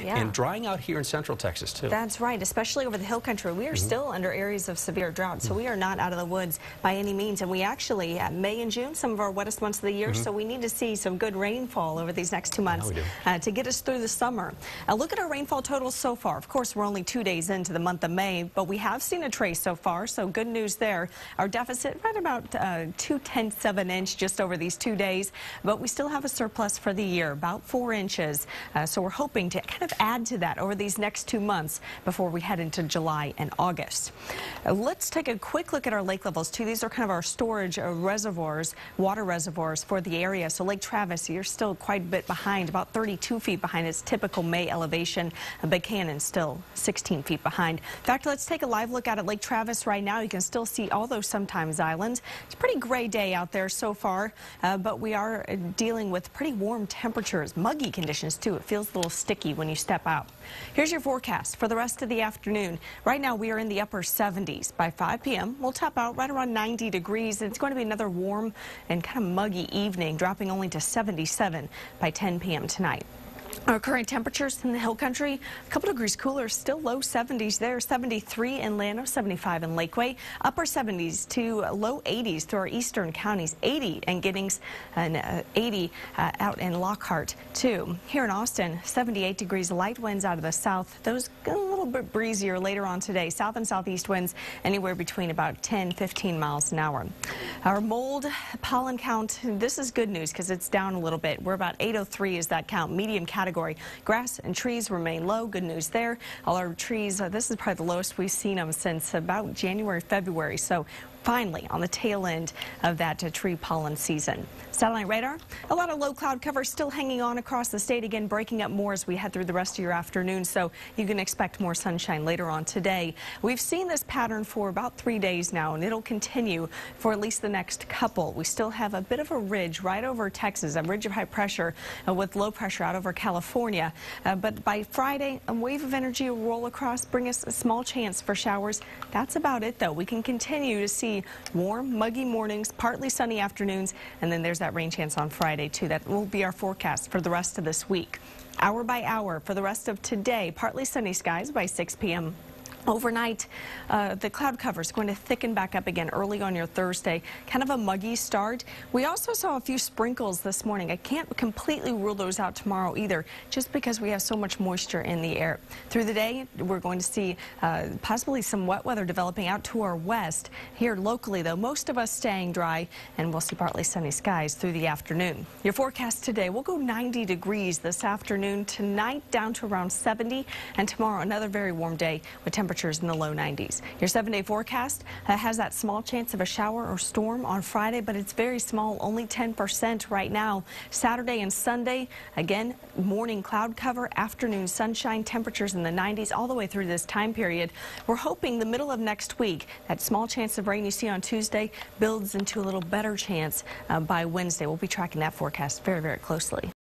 And drying out here in central Texas, too. That's right, especially over the hill country. We are still under areas of severe drought, so we are not out of the woods by any means. And we actually, May and June, some of our wettest months of the year, so we need to see some good rainfall over these next 2 months to get us through the summer. Look at our rainfall totals so far. Of course, we're only 2 days into the month of May, but we have seen a trace so far, so good news there. Our deficit right about 2/10 of an inch just over these 2 days, but we still have a surplus for the year, about 4 inches. So we're hoping to kind of add to that over these next 2 months before we head into July and August. Let's take a quick look at our lake levels too. These are kind of our storage reservoirs, water reservoirs for the area. So Lake Travis, you're still quite a bit behind, about 32 feet behind its typical May elevation. Buchanan still 16 feet behind. In fact, let's take a live look at Lake Travis right now. You can still see all those sometimes islands. It's a pretty gray day out there so far, but we are dealing with pretty warm temperatures, muggy conditions too. It feels a little sticky when you step out. Here's your forecast for the rest of the afternoon. Right now we are in the upper 70s. By 5 p.m. we'll top out right around 90 degrees. It's going to be another warm and kind of muggy evening, dropping only to 77 by 10 p.m. tonight. Our current temperatures in the hill country, a couple degrees cooler, still low 70s there, 73 in Llano, 75 in Lakeway, upper 70s to low 80s through our eastern counties, 80 in Giddings and 80 out in Lockhart too. Here in Austin, 78 degrees, light winds out of the south. Those a little bit breezier later on today. South and southeast winds anywhere between about 10-15 miles an hour. Our mold pollen count, this is good news because it's down a little bit. We're about 803 is that count, medium category. Grass and trees remain low. Good news there. All our trees, this is probably the lowest we've seen them since about January, February. So finally on the tail end of that tree pollen season. Satellite radar, a lot of low cloud cover still hanging on across the state, again breaking up more as we head through the rest of your afternoon, so you can expect more sunshine later on today. We've seen this pattern for about 3 days now, and it'll continue for at least the next couple. We still have a bit of a ridge right over Texas, a ridge of high pressure with low pressure out over California, but by Friday a wave of energy will roll across, bring us a small chance for showers. That's about it though. We can continue to see warm, muggy mornings, partly sunny afternoons, and then there's that rain chance on Friday too. That will be our forecast for the rest of this week. Hour by hour for the rest of today, partly sunny skies by 6 p.m. Overnight, the cloud cover is going to thicken back up again early on your Thursday. Kind of a muggy start. We also saw a few sprinkles this morning. I can't completely rule those out tomorrow either, just because we have so much moisture in the air. Through the day, we're going to see possibly some wet weather developing out to our west. Here locally, though, most of us staying dry, and we'll see partly sunny skies through the afternoon. Your forecast today, we'll go 90 degrees this afternoon. Tonight, down to around 70, and tomorrow, another very warm day with temperatures in the low 90s. Your 7-day forecast has that small chance of a shower or storm on Friday, but it's very small, only 10% right now. Saturday and Sunday, again, morning cloud cover, afternoon sunshine, temperatures in the 90s all the way through this time period. We're hoping the middle of next week, that small chance of rain you see on Tuesday builds into a little better chance by Wednesday. We'll be tracking that forecast very, very closely.